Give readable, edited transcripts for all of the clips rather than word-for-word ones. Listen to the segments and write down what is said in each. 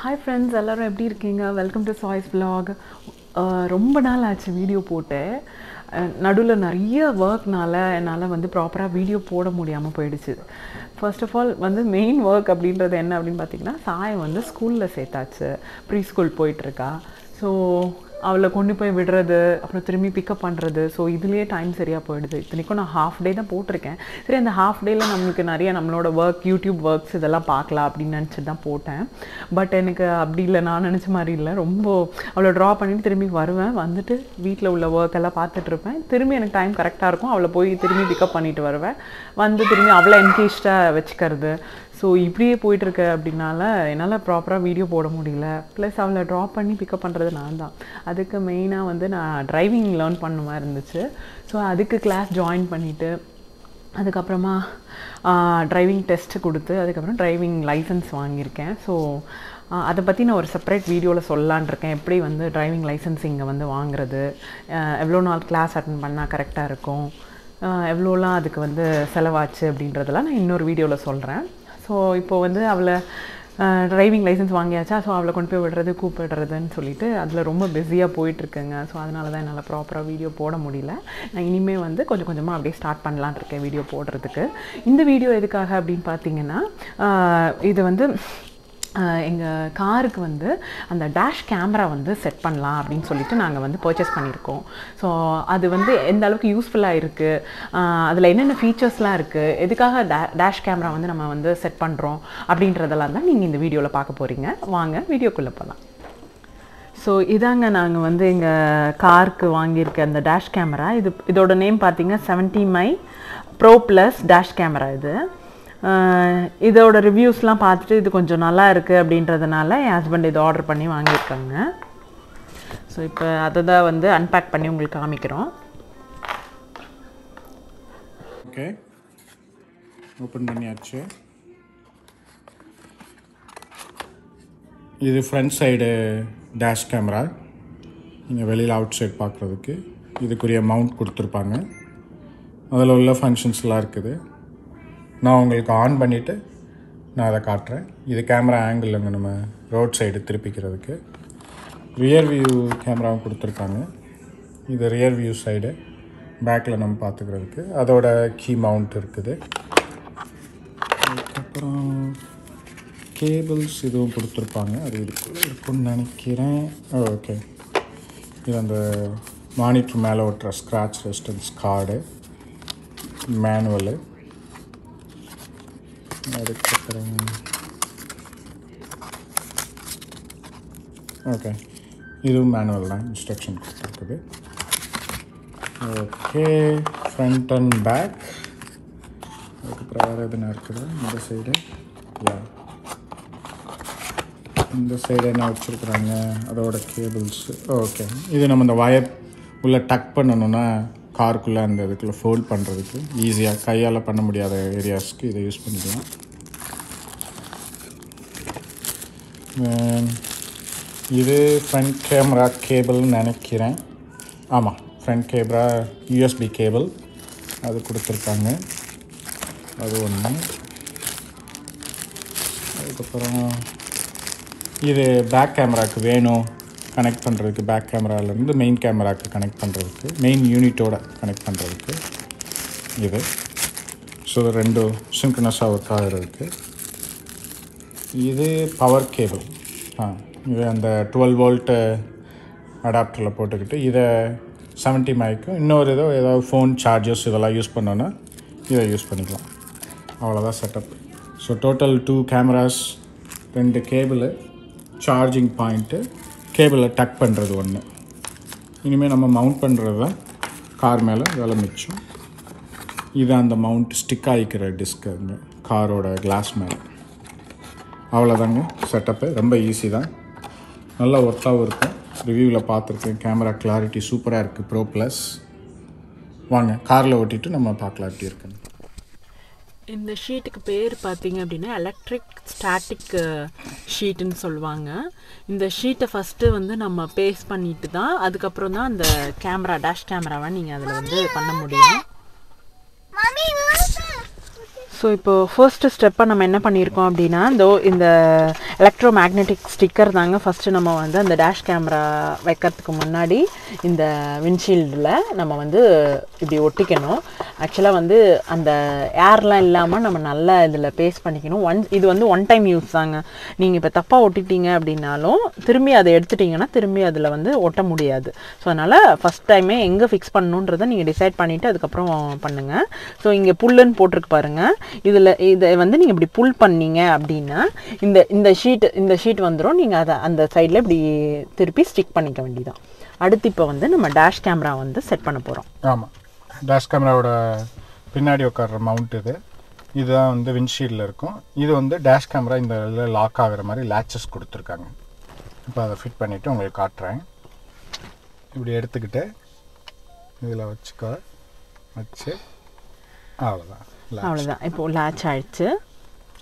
Hi friends, எல்லாரும் எப்படி இருக்கீங்க? Welcome to choice vlog. ரொம்ப நாள் ஆச்சு வீடியோ போட்டு. நடுவில் நிறைய ஒர்க்னால என்னால் வந்து ப்ராப்பராக வீடியோ போட முடியாமல் போயிடுச்சு. ஃபர்ஸ்ட் ஆஃப் ஆல் வந்து மெயின் ஒர்க் அப்படின்றது என்ன அப்படின்னு பார்த்தீங்கன்னா, சாயை வந்து ஸ்கூலில் சேர்த்தாச்சு. Pre school போயிட்டுருக்கா. ஸோ அவளை கொண்டு போய் விடுறது, அப்புறம் திரும்பி பிக்கப் பண்ணுறது. ஸோ இதுலேயே டைம் சரியாக போயிடுது. இத்தனைக்கும் நான் ஹாஃப் டே தான் போட்டிருக்கேன். சரி, அந்த ஹாஃப் டேயில் நம்மளுக்கு நிறைய நம்மளோட ஒர்க், யூடியூப் ஒர்க்ஸ் இதெல்லாம் பார்க்கலாம் அப்படின்னு நினச்சிட்டு தான் போட்டேன். பட் எனக்கு அப்படி இல்லை, நான் நினச்ச மாதிரி இல்லை. ரொம்ப அவளை ட்ரா பண்ணிவிட்டு திரும்பி வருவேன். வந்துட்டு வீட்டில் உள்ள ஒர்க் எல்லாம் பார்த்துட்ருப்பேன். திரும்பி எனக்கு டைம் கரெக்டாக இருக்கும். அவளை போய் திரும்பி பிக்கப் பண்ணிட்டு வருவேன். வந்து திரும்பி அவளை என்கேஜ்டாக வச்சுக்கிறது. ஸோ இப்படியே போயிட்டுருக்கு. அப்படின்னால என்னால் ப்ராப்பராக வீடியோ போட முடியல. ப்ளஸ் அவளை ட்ராப் பண்ணி பிக்கப் பண்ணுறது நான் தான். அதுக்கு மெயினாக வந்து நான் டிரைவிங் லேர்ன் பண்ண மாதிரி இருந்துச்சு. ஸோ அதுக்கு கிளாஸ் ஜாயின் பண்ணிவிட்டு அதுக்கப்புறமா டிரைவிங் டெஸ்ட்டு கொடுத்து அதுக்கப்புறம் டிரைவிங் லைசன்ஸ் வாங்கியிருக்கேன். ஸோ அதை பற்றி நான் ஒரு செப்பரேட் வீடியோவில் சொல்லலான் இருக்கேன். எப்படி வந்து டிரைவிங் லைசன்ஸ் இங்கே வந்து வாங்குறது, எவ்வளோ நாள் கிளாஸ் அட்டன் பண்ணால் கரெக்டாக இருக்கும், எவ்வளோலாம் அதுக்கு வந்து செலவாச்சு அப்படின்றதெல்லாம் நான் இன்னொரு வீடியோவில் சொல்கிறேன். ஸோ இப்போது வந்து அவளை டிரைவிங் லைசன்ஸ் வாங்கியாச்சா. ஸோ அவளை கொண்டு போய் விடுறது, கூப்பிடுறதுன்னு சொல்லிட்டு அதில் ரொம்ப பிஸியாக போயிட்டுருக்குங்க. ஸோ அதனால தான் என்னால் ப்ராப்பராக வீடியோ போட முடியல. நான் இனிமேல் வந்து கொஞ்சம் கொஞ்சமாக அப்படியே ஸ்டார்ட் பண்ணலான் இருக்கேன் வீடியோ போடுறதுக்கு. இந்த வீடியோ எதுக்காக அப்படின்னு பார்த்தீங்கன்னா, இது வந்து எங்கள் காருக்கு வந்து அந்த டேஷ் கேமரா வந்து செட் பண்ணலாம் அப்படின்னு சொல்லிட்டு நாங்கள் வந்து பர்ச்சேஸ் பண்ணியிருக்கோம். ஸோ அது வந்து எந்த அளவுக்கு யூஸ்ஃபுல்லாக இருக்குது, அதில் என்னென்ன ஃபீச்சர்ஸ்லாம் இருக்குது, எதுக்காக டேஷ் கேமரா வந்து நம்ம வந்து செட் பண்ணுறோம் அப்படின்றதெல்லாம் தான் நீங்கள் இந்த வீடியோவில் பார்க்க போகிறீங்க. வாங்க வீடியோக்குள்ளே போகலாம். ஸோ இதாங்க நாங்கள் வந்து எங்கள் காருக்கு வாங்கியிருக்க அந்த டேஷ் கேமரா. இதோட நேம் பார்த்தீங்க 70mm Pro Plus dash camera. இதோட ரிவ்யூஸ்லாம் பார்த்துட்டு இது கொஞ்சம் நல்லா இருக்குது அப்படின்றதுனால என் ஹஸ்பண்ட் இதை ஆர்டர் பண்ணி வாங்கியிருக்காங்க. ஸோ இப்போ அதை தான் வந்து அன்பேக் பண்ணி உங்களுக்கு காமிக்கிறோம். ஓகே, ஓப்பன் பண்ணியாச்சு. இது ஃப்ரண்ட் சைடு டேஷ் கேமரா. நீங்கள் வெளியில் அவுட் சைட் பார்க்குறதுக்கு இதுக்குரிய மவுண்ட் கொடுத்துருப்பாங்க. அதில் உள்ள ஃபங்க்ஷன்ஸ்லாம் இருக்குது. நான் உங்களுக்கு ஆன் பண்ணிவிட்டு நான் அதை காட்டுறேன். இது கேமரா ஆங்கிள்ங்க, நம்ம ரோட் சைடு திருப்பிக்கிறதுக்கு. ரியர் வியூ கேமராவும் கொடுத்துருக்காங்க. இது ரியர் வியூ சைடு, பேக்கில் நம்ம பார்த்துக்கிறதுக்கு. அதோட கீ மவுண்ட் இருக்குது. அதுக்கப்புறம் கேபிள்ஸ் இதுவும் கொடுத்துருப்பாங்க. அது இதுக்குள்ளே இருக்குன்னு நினைக்கிறேன். ஓகே, இது அந்த மானிட்டர் மேலே ஓட்டுற ஸ்க்ராட்ச் ரெசிஸ்டன்ஸ் கார்டு, மேனுவலு. அதுக்கப்புறம் ஓகே, இதுவும் மேனுவல் தான், இன்ஸ்ட்ரக்ஷன் கொடுத்துருக்குது. Okay, front and back. அதுக்கப்புறம் வேறு எதுனா இருக்குது இந்த சைடு. இந்த சைடு என்ன வச்சுருக்குறாங்க, அதோட கேபிள்ஸ். ஓகே, இது நம்ம இந்த வயர் உள்ளே டக் பண்ணணுன்னா காருக்குள்ளே அந்த இதுக்குள்ளே ஃபோல்ட் பண்ணுறதுக்கு ஈஸியாக, கையால் பண்ண முடியாத ஏரியாஸ்க்கு இதை யூஸ் பண்ணிக்கலாம். இது ஃப்ரண்ட் கேமரா கேபிள்னு நினைக்கிறேன். ஆமாம், ஃப்ரண்ட் கேமரா யூஎஸ்பி கேபிள் அது கொடுத்துருக்காங்க. அது ஒன்று. அதுக்கப்புறம் இது பேக் கேமராவுக்கு வேணும் கனெக்ட் பண்ணுறதுக்கு, பேக் கேமராலேருந்து மெயின் கேமராவுக்கு கனெக்ட் பண்ணுறதுக்கு, மெயின் யூனிட்டோட கனெக்ட் பண்ணுறதுக்கு இது. ஸோ ரெண்டு சிங்க்ரனஸாக ஒர்க் ஆகிறதுக்கு. இது பவர் கேபிள். இது அந்த 12 வோல்ட்டு அடாப்டரில் போட்டுக்கிட்டு இதை 70mm இன்னொரு ஏதாவது ஃபோன் சார்ஜர்ஸ் இதெல்லாம் யூஸ் பண்ணோன்னா இதை யூஸ் பண்ணிக்கலாம். அவ்வளோதான் setup. So total 2 cameras, 2 cable, charging point, கேபிளை டக் பண்ணுறது ஒன்று. இனிமேல் நம்ம மவுண்ட் பண்ணுறது தான் கார் மேலே வேலை மிச்சம். இது அந்த மவுண்ட் ஸ்டிக் ஆகிக்கிற டிஸ்க்கு அங்கே காரோட கிளாஸ் மேலே. அவ்வளோதாங்க செட்டப்பு. ரொம்ப ஈஸி தான், நல்லா ஒர்த்தாகவும் இருக்கும். ரிவ்யூவில் பார்த்துருக்கேன், கேமரா கிளாரிட்டி சூப்பராக இருக்குது, ப்ரோ ப்ளஸ். வாங்க காரில் ஓட்டிட்டு நம்ம பார்க்கலாம் எப்படி இருக்குன்னு. இந்த ஷீட்டுக்கு பேர் பார்த்தீங்க அப்படின்னா எலக்ட்ரிக் ஸ்டாட்டிக் ஷீட்டுன்னு சொல்லுவாங்க. இந்த ஷீட்டை ஃபஸ்ட்டு வந்து நம்ம பேஸ்ட் பண்ணிட்டு தான் அதுக்கப்புறம் தான் அந்த கேமரா, டேஷ் கேமராவை நீங்கள் அதில் வந்து பண்ண முடியும். ஸோ இப்போ ஃபர்ஸ்ட் ஸ்டெப்பாக நம்ம என்ன பண்ணியிருக்கோம் அப்படின்னா இந்த எலக்ட்ரோ மேக்னெட்டிக் ஸ்டிக்கர் தாங்க ஃபஸ்ட்டு நம்ம வந்து அந்த டேஷ் கேமரா வைக்கிறதுக்கு முன்னாடி இந்த விண்ட்ஷீல்டில் நம்ம வந்து இப்படி ஒட்டிக்கணும். ஆக்சுவலாக வந்து அந்த ஏர்லாம் இல்லாமல் நம்ம நல்லா இதில் பேஸ்ட் பண்ணிக்கணும். இது வந்து ஒன் டைம் யூஸ் தாங்க. நீங்கள் இப்போ தப்பாக ஒட்டிட்டீங்க அப்படின்னாலும் திரும்பி அதை எடுத்துட்டிங்கன்னா திரும்பி அதில் வந்து ஒட்ட முடியாது. ஸோ அதனால் ஃபஸ்ட் டைமே எங்கே ஃபிக்ஸ் பண்ணணுன்றதை நீங்கள் டிசைட் பண்ணிவிட்டு அதுக்கப்புறம் பண்ணுங்கள். ஸோ இங்கே புல்லுன்னு போட்டிருக்கு பாருங்கள். இதை வந்து நீங்கள் இப்படி புல் பண்ணீங்க அப்படின்னா இந்த ஷீட் வந்துடும். நீங்கள் அதை அந்த சைடில் இப்படி திருப்பி ஸ்டிக் பண்ணிக்க வேண்டியதான். அடுத்து இப்போ வந்து நம்ம டேஷ் கேமரா வந்து செட் பண்ண போகிறோம். ஆமாம், டேஷ் கேமராவோட பின்னாடி உட்கார்ற மவுண்ட் இதுதான் வந்து விண்ட்ஷீல்டில் இருக்கும். இது வந்து டேஷ் கேமரா இந்த இதில் லாக் ஆகிற மாதிரி லேச்சஸ் கொடுத்துருக்காங்க. இப்போ அதை ஃபிட் பண்ணிவிட்டு உங்களுக்கு காட்டுறேன். இப்படி எடுத்துக்கிட்டு இதில் வச்சு அவ்வளோதான். இப்போது லேட்ச் ஆயிடுச்சு.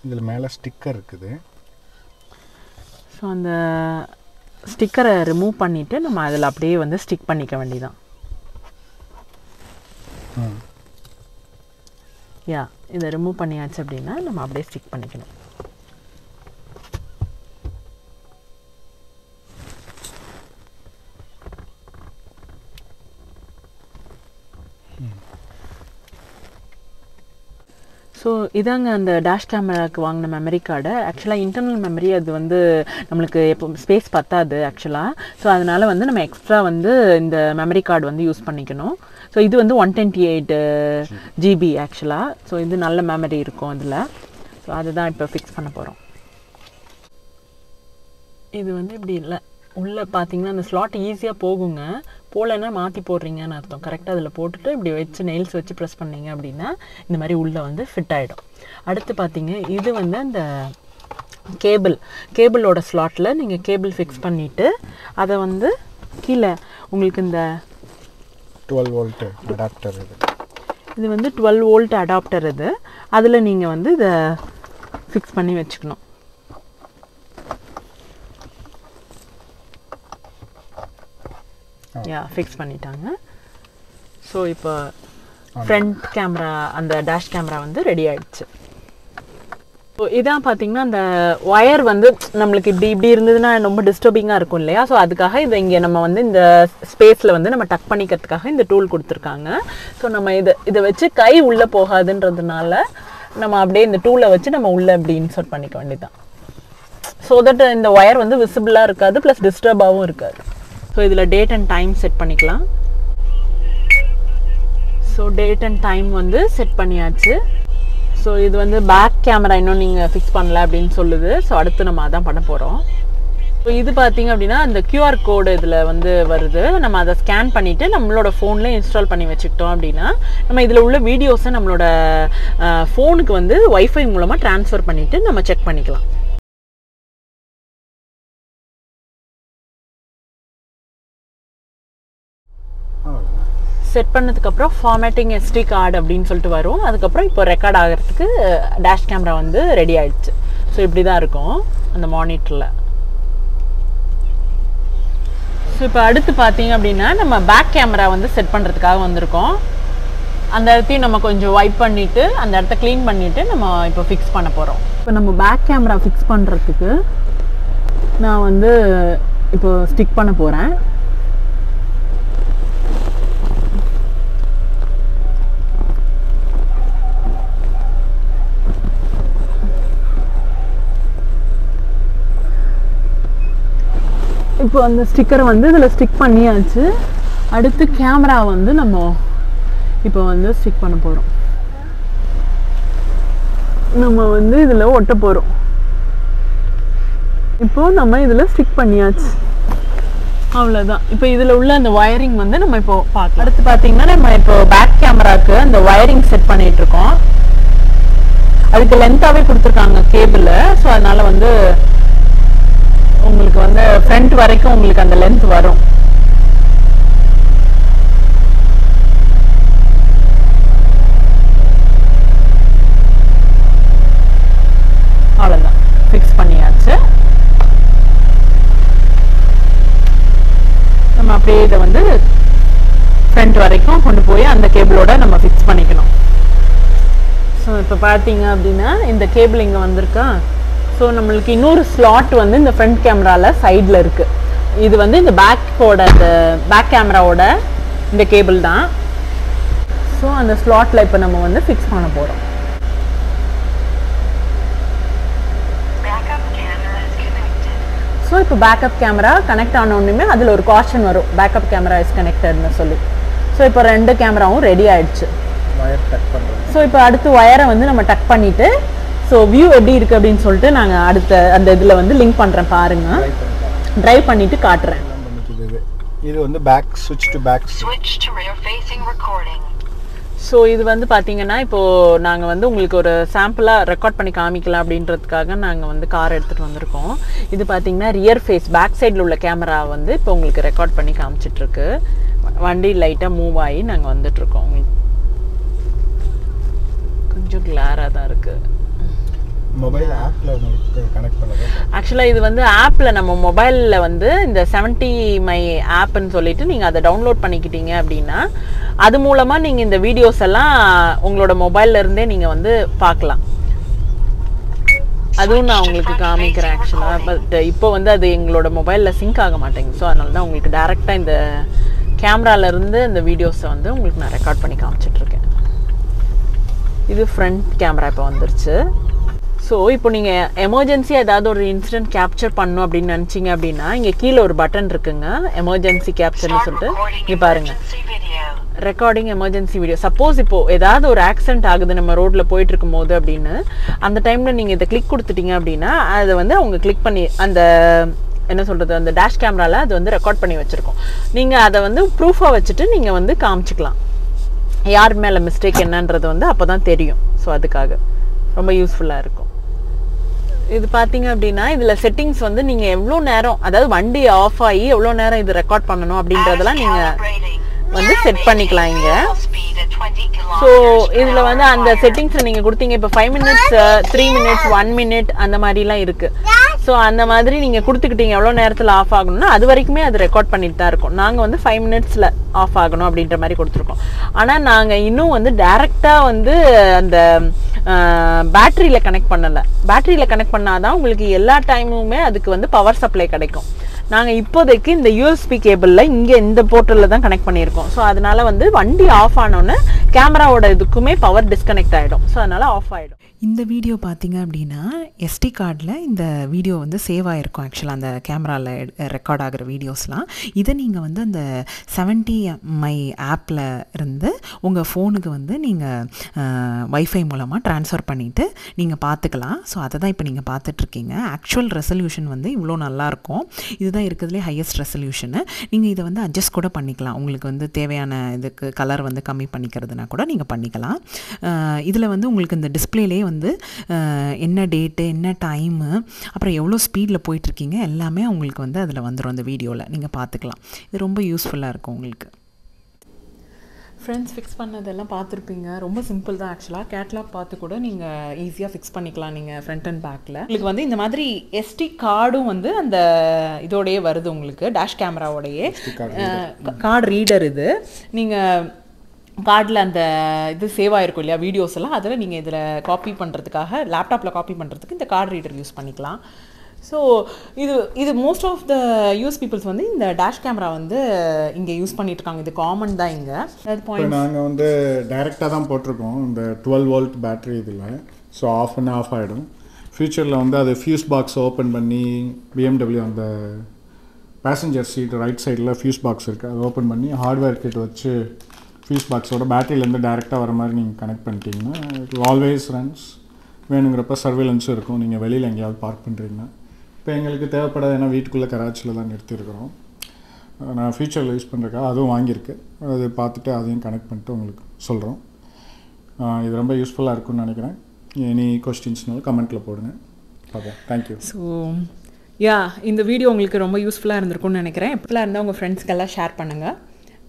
இதில் மேலே ஸ்டிக்கர் இருக்குது. ஸோ அந்த ஸ்டிக்கரை ரிமூவ் பண்ணிவிட்டு நம்ம அதில் அப்படியே வந்து ஸ்டிக் பண்ணிக்க வேண்டியதான். இதை ரிமூவ் பண்ணியாச்சு அப்படின்னா நம்ம அப்படியே ஸ்டிக் பண்ணிக்கணும். ஸோ இதாங்க அந்த டேஷ் கேமராவுக்கு வாங்கின மெமரி கார்டு. ஆக்சுவலாக இன்டர்னல் மெமரி அது வந்து நம்மளுக்கு எப்போ ஸ்பேஸ் பத்தாது ஆக்சுவலாக. ஸோ அதனால் வந்து நம்ம எக்ஸ்ட்ரா வந்து இந்த மெமரி கார்டு வந்து யூஸ் பண்ணிக்கணும். ஸோ இது வந்து 128 GB ஆக்சுவலாக. ஸோ இது நல்ல மெமரி இருக்கும் அதில். ஸோ அதுதான் இப்போ ஃபிக்ஸ் பண்ண போகிறோம். இது வந்து இப்படி இல்லை, உள்ளே பார்த்தீங்கன்னா அந்த ஸ்லாட் ஈஸியாக போகுங்க. போகலைன்னா மாற்றி போடுறீங்கன்னு அர்த்தம். கரெக்டாக அதில் போட்டுட்டு இப்படி வச்சு நெயில்ஸ் வச்சு ப்ரெஸ் பண்ணிங்க அப்படின்னா இந்த மாதிரி உள்ளே வந்து ஃபிட் ஆகிடும். அடுத்து பார்த்தீங்க இது வந்து அந்த கேபிளோட ஸ்லாட்டில் நீங்கள் கேபிள் ஃபிக்ஸ் பண்ணிவிட்டு அதை வந்து கீழே உங்களுக்கு இந்த 12 வோல்ட் அடாப்டர் இது வந்து 12 வோல்ட் அடாப்டர் இது. அதில் நீங்கள் வந்து இதை ஃபிக்ஸ் பண்ணி வச்சுக்கணும். ஃபிக்ஸ் பண்ணிட்டாங்க. ஸோ இப்போ ஃப்ரண்ட் கேமரா அந்த டேஷ் கேமரா வந்து ரெடி ஆயிடுச்சு. ஸோ இதான் பார்த்தீங்கன்னா அந்த ஒயர் வந்து நம்மளுக்கு இப்படி இருந்ததுன்னா ரொம்ப டிஸ்டர்பிங்காக இருக்கும் இல்லையா? ஸோ அதுக்காக இதை இங்கே நம்ம வந்து இந்த ஸ்பேஸில் வந்து நம்ம டக் பண்ணிக்கிறதுக்காக இந்த டூல் கொடுத்துருக்காங்க. ஸோ நம்ம இதை வச்சு கை உள்ளே போகாதுன்றதுனால நம்ம அப்படியே இந்த டூலை வச்சு நம்ம உள்ளே இப்படி இன்சர்ட் பண்ணிக்க வேண்டியதுதான். ஸோ தட் இந்த ஒயர் வந்து விசிபிளாக இருக்காது, ப்ளஸ் டிஸ்டர்பாகவும் இருக்காது. ஸோ இதில் டேட் அண்ட் டைம் செட் பண்ணிக்கலாம். ஸோ டேட் அண்ட் டைம் வந்து செட் பண்ணியாச்சு. ஸோ இது வந்து பேக் கேமரா இன்னும் நீங்கள் ஃபிக்ஸ் பண்ணல அப்படின்னு சொல்லுது. ஸோ அடுத்து நம்ம அதான் பண்ண போகிறோம். ஸோ இது பார்த்தீங்க அப்படின்னா அந்த QR கோடு இதில் வந்து வருது. நம்ம அதை ஸ்கேன் பண்ணிவிட்டு நம்மளோட ஃபோனில் இன்ஸ்டால் பண்ணி வச்சுக்கிட்டோம் அப்படின்னா நம்ம இதில் உள்ள வீடியோஸை நம்மளோட ஃபோனுக்கு வந்து வைஃபை மூலமாக ட்ரான்ஸ்ஃபர் பண்ணிவிட்டு நம்ம செக் பண்ணிக்கலாம். செட் பண்ணதுக்கப்புறம் ஃபார்மேட்டிங் SD கார்டு அப்படின்னு சொல்லிட்டு வரும். அதுக்கப்புறம் இப்போ ரெக்கார்ட் ஆகிறதுக்கு டேஷ் கேமரா வந்து ரெடி ஆயிடுச்சு. ஸோ இப்படி தான் இருக்கும் அந்த மானிட்டரில். ஸோ இப்போ அடுத்து பார்த்தீங்க அப்படின்னா நம்ம பேக் கேமரா வந்து செட் பண்ணுறதுக்காக வந்திருக்கோம். அந்த இடத்தையும் நம்ம கொஞ்சம் வைப் பண்ணிவிட்டு அந்த இடத்த க்ளீன் பண்ணிவிட்டு நம்ம இப்போ ஃபிக்ஸ் பண்ண போகிறோம். இப்போ நம்ம பேக் கேமரா ஃபிக்ஸ் பண்ணுறதுக்கு நான் வந்து இப்போ ஸ்டிக் பண்ண போகிறேன். இப்போ அந்த ஸ்டிக்கரை வந்து இதில் ஸ்டிக் பண்ணியாச்சு. அடுத்து கேமரா வந்து நம்ம இப்போ வந்து ஸ்டிக் பண்ண போகிறோம். நம்ம வந்து இதில் ஒட்ட போகிறோம். இப்போது நம்ம இதில் ஸ்டிக் பண்ணியாச்சு. அவ்வளோதான். இப்போ இதில் உள்ள அந்த ஒயரிங் வந்து நம்ம இப்போ பார்க்கலாம். அடுத்து பார்த்தீங்கன்னா நம்ம இப்போ பேக் கேமராவுக்கு அந்த ஒயரிங் செட் பண்ணிகிட்ருக்கோம். அதுக்கு லென்த்தாகவே கொடுத்துருக்காங்க கேபிள். ஸோ அதனால் வந்து உங்களுக்கு வந்து ஃப்ரண்ட் வரைக்கும் உங்களுக்கு அந்த லென்த் வரும். அவ்வளோதான், ஃபிக்ஸ் பண்ணியாச்சு. நம்ம அப்படியே இதை வந்து ஃப்ரண்ட் வரைக்கும் கொண்டு போய் அந்த கேபிளோட நம்ம ஃபிக்ஸ் பண்ணிக்கணும். ஸோ இப்போ பார்த்தீங்க அப்படின்னா இந்த கேபிள் இங்கே வந்திருக்கா. ஸோ நம்மளுக்கு இன்னொரு ஸ்லாட் வந்து இந்த ஃப்ரண்ட் கேமராவில் சைடில் இருக்குது. இது வந்து இந்த இந்த பேக் கேமராவோட இந்த கேபிள் தான். ஸோ அந்த ஸ்லாட்டில் இப்போ நம்ம வந்து ஃபிக்ஸ் பண்ண போகிறோம். ஸோ இப்போ பேக்கப் கேமரா கனெக்ட் ஆனோடனே அதில் ஒரு காஷன் வரும், பேக்கப் கேமரா இஸ் கனெக்டட்னு சொல்லி. ஸோ இப்போ 2 கேமராவும் ரெடி ஆகிடுச்சு. ஸோ இப்போ அடுத்து ஒயரை வந்து நம்ம டக் பண்ணிவிட்டு ஸோ வியூ எப்படி இருக்குது அப்படின்னு சொல்லிட்டு நாங்கள் அடுத்த அந்த இதில் வந்து லிங்க் பண்ணுறேன் பாருங்கள். ட்ரைவ் பண்ணிவிட்டு காட்டுறேன். இது வந்து பேக் ஸ்விட்ச் டு பேக். ஸோ இது வந்து பார்த்தீங்கன்னா இப்போது நாங்கள் வந்து உங்களுக்கு ஒரு சாம்பிளாக ரெக்கார்ட் பண்ணி காமிக்கலாம் அப்படின்றதுக்காக நாங்கள் வந்து கார் எடுத்துகிட்டு வந்திருக்கோம். இது பார்த்தீங்கன்னா ரியர் ஃபேஸ் பேக் சைடில் உள்ள கேமரா வந்து இப்போ உங்களுக்கு ரெக்கார்ட் பண்ணி காமிச்சிட்ருக்கு. வண்டி லைட்டாக மூவ் ஆகி நாங்கள் வந்துட்ருக்கோம். உங்களுக்கு கொஞ்சம் கிளாராக தான் இருக்குது. மொபைல் ஆப்பில் உங்களுக்கு கனெக்ட் பண்ணுறது. ஆக்சுவலாக இது வந்து ஆப்பில் நம்ம மொபைலில் வந்து இந்த 70 மை ஆப்னு சொல்லிட்டு நீங்கள் அதை டவுன்லோட் பண்ணிக்கிட்டீங்க அப்படின்னா அது மூலமாக நீங்கள் இந்த வீடியோஸ் எல்லாம் உங்களோட மொபைல்ல இருந்தே நீங்கள் வந்து பார்க்கலாம். அதுவும் நான் உங்களுக்கு காமிக்கிறேன் ஆக்சுவலாக. பட் இப்போ வந்து அது எங்களோட மொபைலில் சிங்க் ஆக மாட்டேங்குது. ஸோ அதனால தான் உங்களுக்கு டேரெக்டாக இந்த கேமராலேருந்து இந்த வீடியோஸை வந்து உங்களுக்கு நான் ரெக்கார்ட் பண்ணி காமிச்சிட்ருக்கேன். இது ஃப்ரண்ட் கேமரா இப்போ வந்துருச்சு. ஸோ இப்போ நீங்கள் எமர்ஜென்சியாக ஏதாவது ஒரு இன்சிடென்ட் கேப்சர் பண்ணணும் அப்படின்னு நினச்சிங்க அப்படின்னா இங்கே கீழே ஒரு பட்டன் இருக்குங்க, எமர்ஜென்சி கேப்சர்னு சொல்லிட்டு. இங்கே பாருங்கள், ரெக்கார்டிங் எமர்ஜென்சி வீடியோ. சப்போஸ் இப்போது ஏதாவது ஒரு ஆக்சிடென்ட் ஆகுது நம்ம ரோட்டில் போயிட்டு இருக்கும் போது அப்படின்னு அந்த டைமில் நீங்கள் இதை கிளிக் கொடுத்துட்டீங்க அப்படின்னா அதை வந்து அவங்க கிளிக் பண்ணி அந்த என்ன சொல்கிறது அந்த டேஷ் கேமராவில் அது வந்து ரெக்கார்ட் பண்ணி வச்சுருக்கோம். நீங்கள் அதை வந்து ப்ரூஃபாக வச்சுட்டு நீங்கள் வந்து காமிச்சிக்கலாம் யார் மேலே மிஸ்டேக் என்னன்றது வந்து அப்போ தான் தெரியும். ஸோ அதுக்காக ரொம்ப யூஸ்ஃபுல்லாக இருக்கும். இது பார்த்தீங்க அப்படின்னா இதில் செட்டிங்ஸ் வந்து நீங்கள் எவ்வளோ நேரம், அதாவது வண்டி ஆஃப் ஆகி எவ்வளோ நேரம் இது ரெக்கார்ட் பண்ணணும் அப்படின்றதெல்லாம் நீங்கள் வந்து செட் பண்ணிக்கலாம் இங்கே. ஸோ இதில் வந்து அந்த செட்டிங்ஸில் நீங்கள் கொடுத்தீங்க இப்போ 5 minutes 3 minutes 1 minute அந்த மாதிரிலாம் இருக்குது. ஸோ அந்த மாதிரி நீங்கள் கொடுத்துக்கிட்டீங்க எவ்வளோ நேரத்தில் ஆஃப் ஆகணும்னா அது வரைக்குமே அது ரெக்கார்ட் பண்ணிட்டு தான் இருக்கும். நாங்கள் வந்து 5 minutes ஆஃப் ஆகணும் அப்படின்ற மாதிரி கொடுத்துருக்கோம். ஆனால் நாங்கள் இன்னும் வந்து டேரெக்டாக வந்து அந்த பேட்டரியில் கனெக்ட் பண்ணலை. பேட்டரியில் கனெக்ட் பண்ணாதான் உங்களுக்கு எல்லா டைமுமே அதுக்கு வந்து பவர் சப்ளை கிடைக்கும். நாங்கள் இப்போதைக்கு இந்த யூஎஸ்பி கேபிளில் இங்கே இந்த போர்ட்டலில் தான் கனெக்ட் பண்ணியிருக்கோம். ஸோ அதனால வந்து வண்டி ஆஃப் ஆனோன்னு கேமராவோட இதுக்குமே பவர் டிஸ்கனெக்ட் ஆகிடும். ஸோ அதனால் ஆஃப் ஆகிடும். இந்த வீடியோ பார்த்தீங்க அப்படின்னா எஸ்டி கார்டில் இந்த வீடியோ வந்து சேவ் ஆகிருக்கும். ஆக்சுவலாக அந்த கேமராவில் ரெக்கார்ட் ஆகிற வீடியோஸ்லாம் இதை நீங்கள் வந்து அந்த 70 மை ஆப்பில் இருந்து உங்கள் ஃபோனுக்கு வந்து நீங்கள் வைஃபை மூலமாக ட்ரான்ஸ்ஃபர் பண்ணிவிட்டு நீங்கள் பார்த்துக்கலாம். ஸோ அதை தான் இப்போ நீங்கள் பார்த்துட்ருக்கீங்க. ஆக்சுவல் ரெசல்யூஷன் வந்து இவ்வளோ நல்லாயிருக்கும். இதுதான் இருக்கிறதுலே ஹையஸ்ட் ரெசல்யூஷனு. நீங்கள் இதை வந்து அட்ஜஸ்ட் கூட பண்ணிக்கலாம். உங்களுக்கு வந்து தேவையான இதுக்கு கலர் வந்து கம்மி பண்ணிக்கிறதுனா கூட நீங்கள் பண்ணிக்கலாம். இதில் வந்து உங்களுக்கு இந்த டிஸ்பிளேலே வந்து என்ன டேட்டு, என்ன டைமு, அப்புறம் எவ்வளோ ஸ்பீடில் போயிட்டுருக்கீங்க எல்லாமே உங்களுக்கு வந்து அதில் வந்துடும். அந்த வீடியோவில் நீங்கள் பார்த்துக்கலாம். இது ரொம்ப யூஸ்ஃபுல்லாக இருக்கும் உங்களுக்கு. ஃப்ரெண்ட்ஸ் ஃபிக்ஸ் பண்ணதெல்லாம் பார்த்துருப்பீங்க. ரொம்ப சிம்பிள் தான் ஆக்சுவலாக. கேட்லாக் பார்த்து கூட நீங்கள் ஈஸியாக ஃபிக்ஸ் பண்ணிக்கலாம் நீங்கள் ஃப்ரண்ட் அண்ட் பேக்கில். உங்களுக்கு வந்து இந்த மாதிரி எஸ்டி கார்டும் வந்து அந்த இதோடையே வருது உங்களுக்கு, டேஷ் கேமராவோடையே கார்டு ரீடர். இது நீங்கள் கார்டில் அந்த இது சேவ் ஆகிருக்கும் இல்லையா வீடியோஸ் எல்லாம், அதில் நீங்கள் இதில் காப்பி பண்ணுறதுக்காக லேப்டாப்பில் காப்பி பண்ணுறதுக்கு இந்த கார்டு ரீடர் யூஸ் பண்ணிக்கலாம். ஸோ இது most of the use peoples வந்து இந்த டேஷ் கேமரா வந்து இங்கே யூஸ் பண்ணிட்டுருக்காங்க. இது காமன் தான் இங்கே. நாங்கள் வந்து டைரெக்டாக தான் போட்டிருக்கோம் இந்த 12 volt பேட்டரி இதில். ஸோ ஆஃப் பண்ண ஆஃப் ஆகிடும். ஃப்யூச்சரில் வந்து அது ஃபியூஸ் பாக்ஸ் ஓப்பன் பண்ணி BMW அந்த பேசஞ்சர் சீட் ரைட் சைடில் ஃபியூஸ் பாக்ஸ் இருக்குது, அதை ஓப்பன் பண்ணி ஹார்ட்வேர் கிட் வச்சு ஃபியூஸ் பாக்ஸோட பேட்டரியிலேருந்து டேரெக்டாக வர மாதிரி நீங்கள் கனெக்ட் பண்ணிட்டீங்கன்னா இட் ஆல்வேஸ் ரன்ஸ். வேணுங்கிறப்ப சர்வேலன்ஸும் இருக்கும். நீங்கள் வெளியில் எங்கேயாவது பார்க் பண்ணுறீங்கன்னா இப்போ எங்களுக்கு தேவைப்படாது, ஏன்னா வீட்டுக்குள்ளே கராச்சியில் தான் நிறுத்தியிருக்கிறோம். நான் ஃபியூச்சரில் யூஸ் பண்ணுறதுக்காக அதுவும் வாங்கியிருக்கு. அது பார்த்துட்டு அதையும் கனெக்ட் பண்ணிட்டு உங்களுக்கு சொல்கிறோம். இது ரொம்ப யூஸ்ஃபுல்லாக இருக்கும்னு நினைக்கிறேன். எனி கொஸ்டின்ஸ்னாலும் கமெண்ட்டில் போடுங்க. பார்ப்போம். தேங்க்யூ. ஸோ இந்த வீடியோ உங்களுக்கு ரொம்ப யூஸ்ஃபுல்லாக இருந்திருக்கும்னு நினைக்கிறேன். எப்படிலாம் இருந்தால் உங்கள் ஃப்ரெண்ட்ஸ்க்கெல்லாம் ஷேர் பண்ணுங்கள்.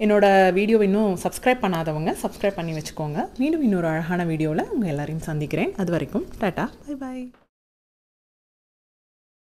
என்னோடய வீடியோ இன்னும் சப்ஸ்கிரைப் பண்ணாதவங்க சப்ஸ்கிரைப் பண்ணி வச்சுக்கோங்க. மீண்டும் இன்னொரு அழகான வீடியோவில் உங்கள் எல்லாரையும் சந்திக்கிறேன். அது வரைக்கும் டாட்டா, பை பாய்.